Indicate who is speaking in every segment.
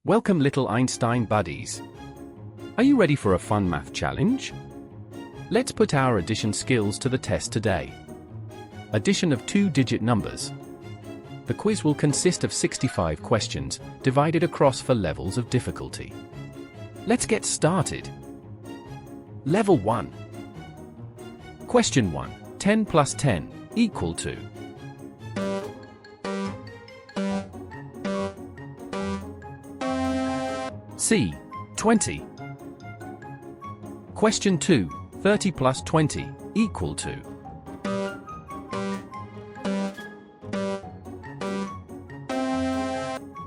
Speaker 1: Welcome, little Einstein buddies. Are you ready for a fun math challenge? Let's put our addition skills to the test today. Addition of two-digit numbers. The quiz will consist of 65 questions, divided across 4 levels of difficulty. Let's get started. Level 1. Question 1. 10 plus 10 equal to? C. 20. Question 2. 30 plus 20 equal to?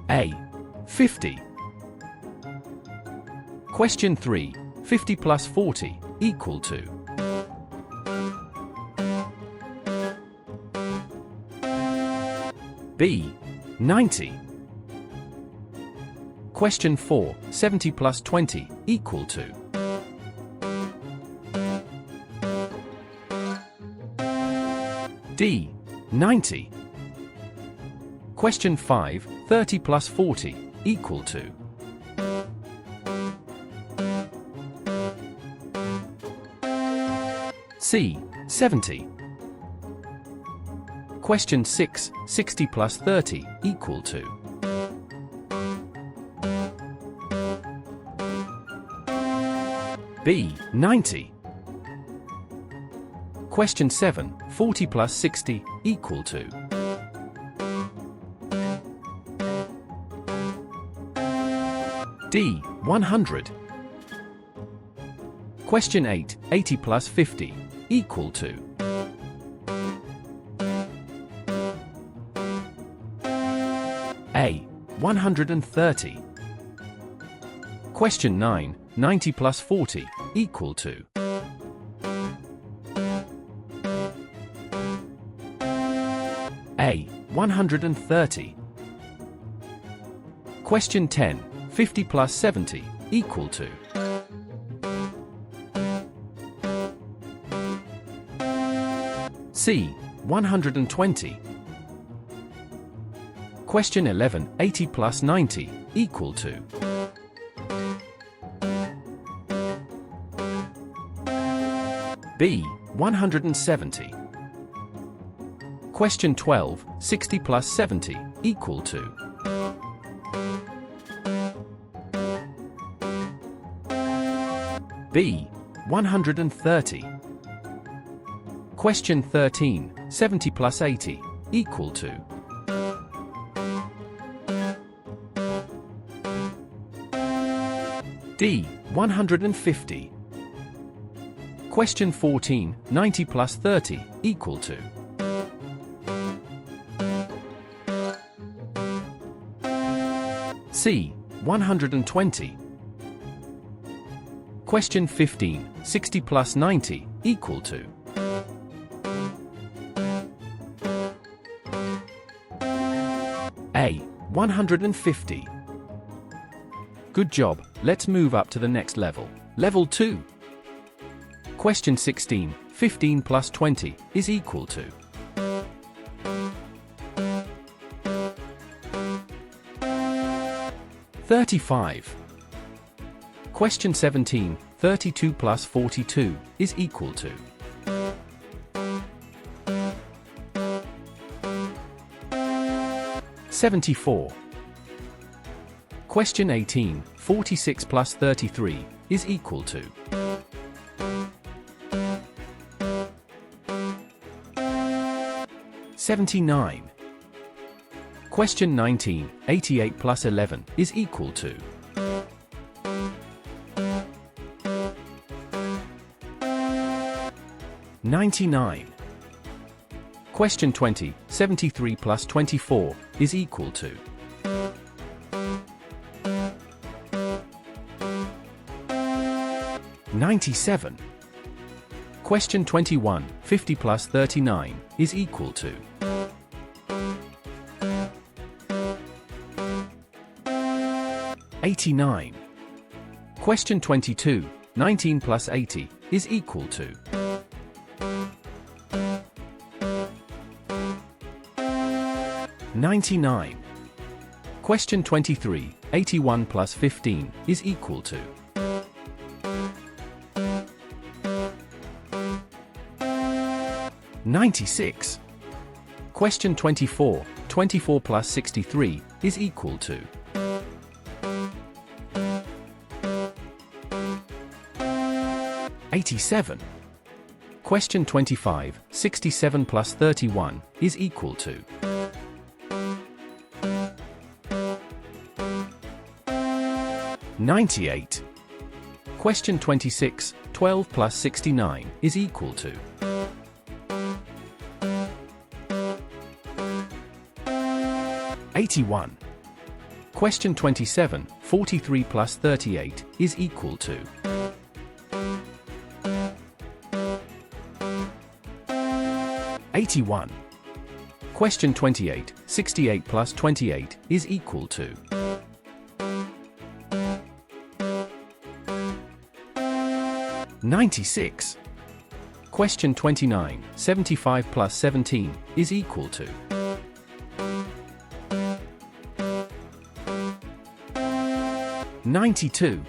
Speaker 1: A. 50. Question 3. 50 plus 40 equal to? B. 90. Question 4. 70 plus 20 equal to? D. 90. Question 5. 30 plus 40 equal to? C. 70. Question 6. 60 plus 30 equal to? B. 90. Question 7. 40 plus 60 equal to? D. 100. Question 8. 80 plus 50 equal to? A. 130. Question 9. 90 plus 40 equal to? A. 130. Question 10. 50 plus 70 equal to? C. 120. Question 11. 80 plus 90 equal to? B. 170. Question 12. 60 plus 70 equal to? B. 130. Question 13. 70 plus 80 equal to? D. 150. Question 14. 90 plus 30 equal to? C. 120. Question 15. 60 plus 90 equal to? A. 150. Good job, let's move up to the next level. Level 2. Question 16. 15 plus 20 is equal to? $35. Question 17. 32 plus 42 is equal to? $74. Question 18. 46 plus 33 is equal to? $79. Question 19. 88 plus 11 is equal to? $99. Question 20. 73 plus 24 is equal to? $97. Question 21. 50 plus 39 is equal to? $89. Question 22. 19 plus 80 is equal to? $99. Question 23. 81 plus 15 is equal to. "96. Question 24. 24 plus 63 is equal to. "87. Question 25. 67 plus 31 is equal to. "98. Question 26. 12 plus 69 is equal to. "81. Question 27. 43 plus 38 is equal to. "81. Question 28. 68 plus 28 is equal to. "96. Question 29. 75 plus 17 is equal to. "92.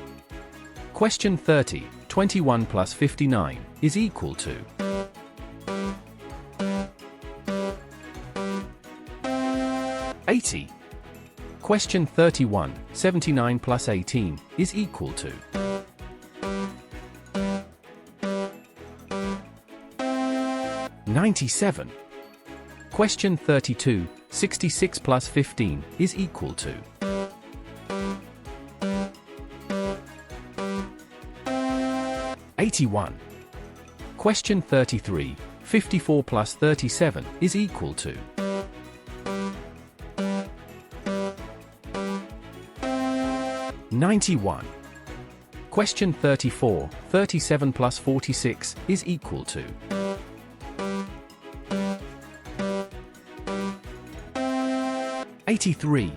Speaker 1: Question 30. 21 plus 59 is equal to. "80. Question 31. 79 plus 18 is equal to. "97. Question 32. 66 plus 15 is equal to. "81. Question 33. 54 plus 37 is equal to. "91. Question 34. 37 plus 46 is equal to. "83.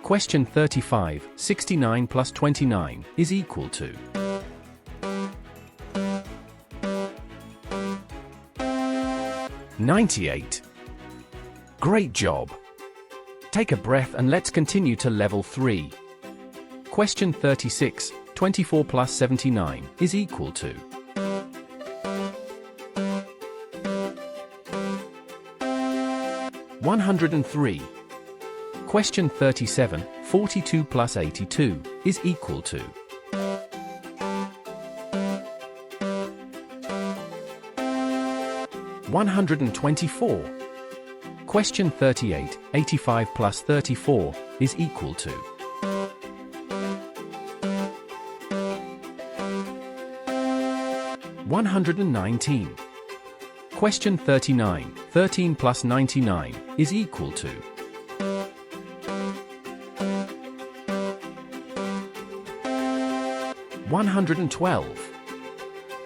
Speaker 1: Question 35. 69 plus 29 is equal to. "98. Great job! Take a breath and let's continue to level 3. Question 36. 24 plus 79 is equal to. "103. Question 37. 42 plus 82 is equal to. "124. Question 38. 85 plus 34 is equal to. "119. Question 39. 13 plus 99 is equal to. "112.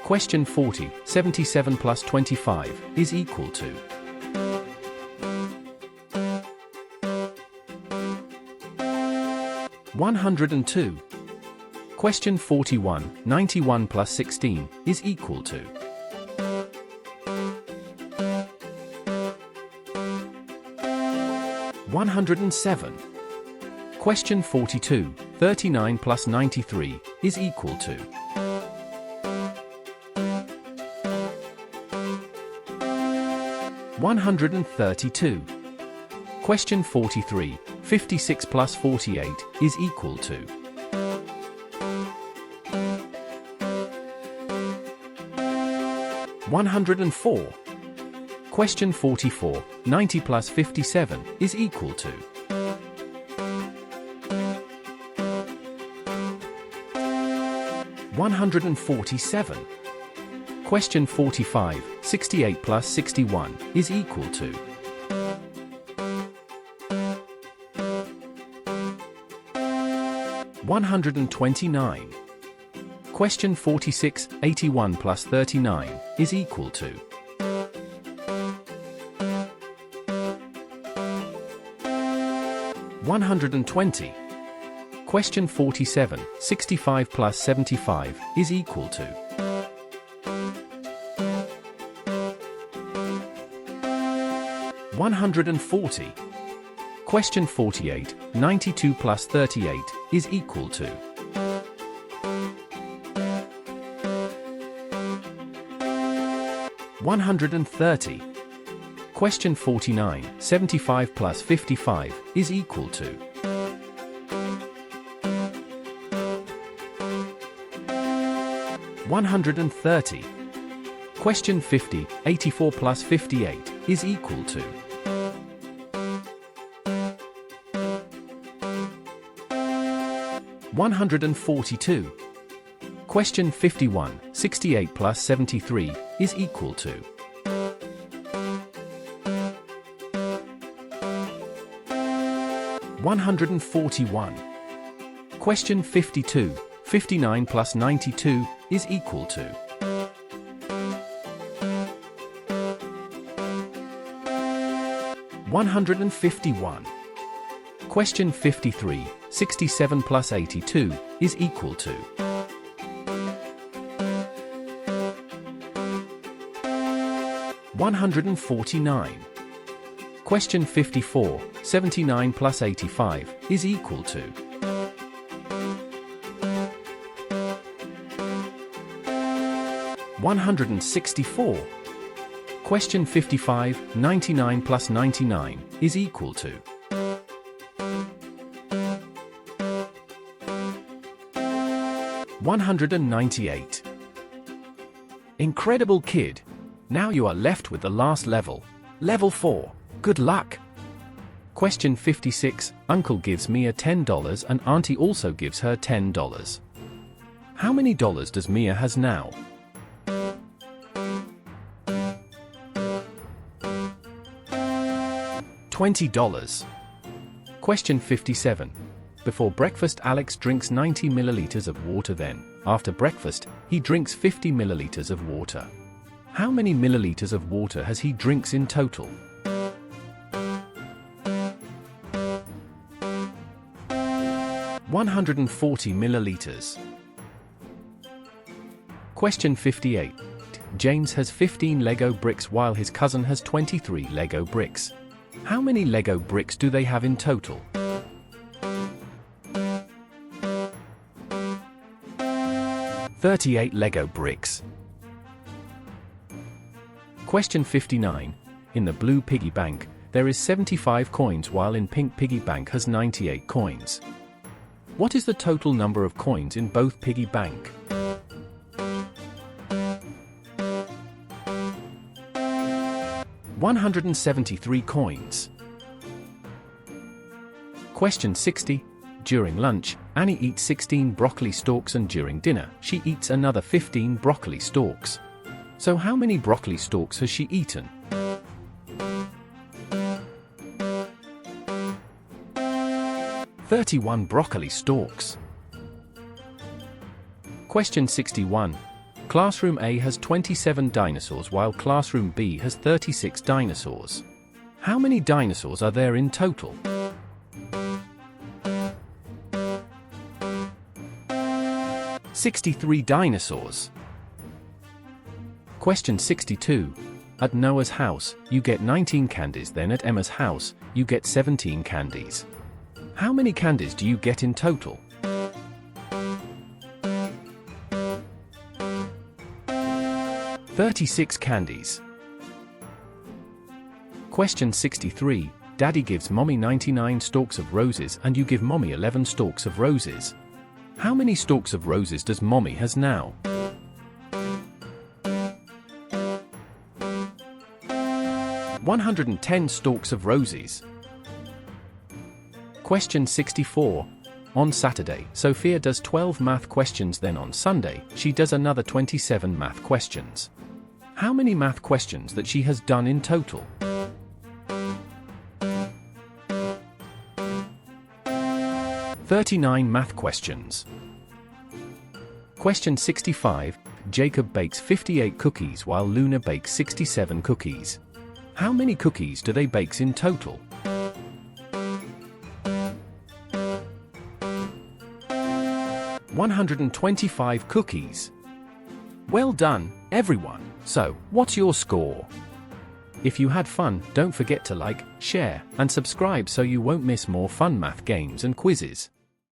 Speaker 1: Question 40. 77 plus 25 is equal to. "102. Question 41. 91 plus 16 is equal to. "107. Question 42. 39 plus 93 is equal to. "132. Question 43. 56 plus 48 is equal to. "104. Question 44. 90 plus 57 is equal to. "147. Question 45. 68 plus 61 is equal to. "129. Question 46. 81 plus 39 is equal to. "120. Question 47. 65 plus 75 is equal to. "140. Question 48, 92 plus 38 is equal to 130. Question 49, 75 plus 55 is equal to 130. Question 50, 84 plus 58 is equal to 142. Question 51, 68 plus 73 is equal to 141. Question 52, 59 plus 92 is equal to 151. Question 53, 67 plus 82 is equal to 149. Question 54, 79 plus 85 is equal to 164. Question 55, 99 plus 99 is equal to 198. Incredible kid! Now you are left with the last level. Level 4. Good luck! Question 56, Uncle gives Mia $10 and Auntie also gives her $10. How many dollars does Mia has now? $20. Question 57. Before breakfast Alex drinks 90 milliliters of water, then, after breakfast, he drinks 50 milliliters of water. How many milliliters of water has he drinks in total? $140 milliliters. Question 58. James has 15 Lego bricks while his cousin has 23 Lego bricks. How many Lego bricks do they have in total? $38 Lego bricks. Question 59. In the blue piggy bank, there is 75 coins while in pink piggy bank has 98 coins. What is the total number of coins in both piggy bank? $173 coins. Question 60. During lunch, Annie eats 16 broccoli stalks and during dinner, she eats another 15 broccoli stalks. So how many broccoli stalks has she eaten? $31 broccoli stalks. Question 61. Classroom A has 27 dinosaurs while Classroom B has 36 dinosaurs. How many dinosaurs are there in total? $63 dinosaurs. Question 62. At Noah's house, you get 19 candies, then at Emma's house, you get 17 candies. How many candies do you get in total? $36 candies. Question 63. Daddy gives Mommy 99 stalks of roses and you give Mommy 11 stalks of roses. How many stalks of roses does Mommy has now? $110 stalks of roses. Question 64. On Saturday, Sophia does 12 math questions, then on Sunday, she does another 27 math questions. How many math questions that she has done in total? $39 math questions. Question 65. Jacob bakes 58 cookies while Luna bakes 67 cookies. How many cookies do they bake in total? $125 cookies. Well done, everyone. So, what's your score? If you had fun, don't forget to like, share, and subscribe so you won't miss more fun math games and quizzes.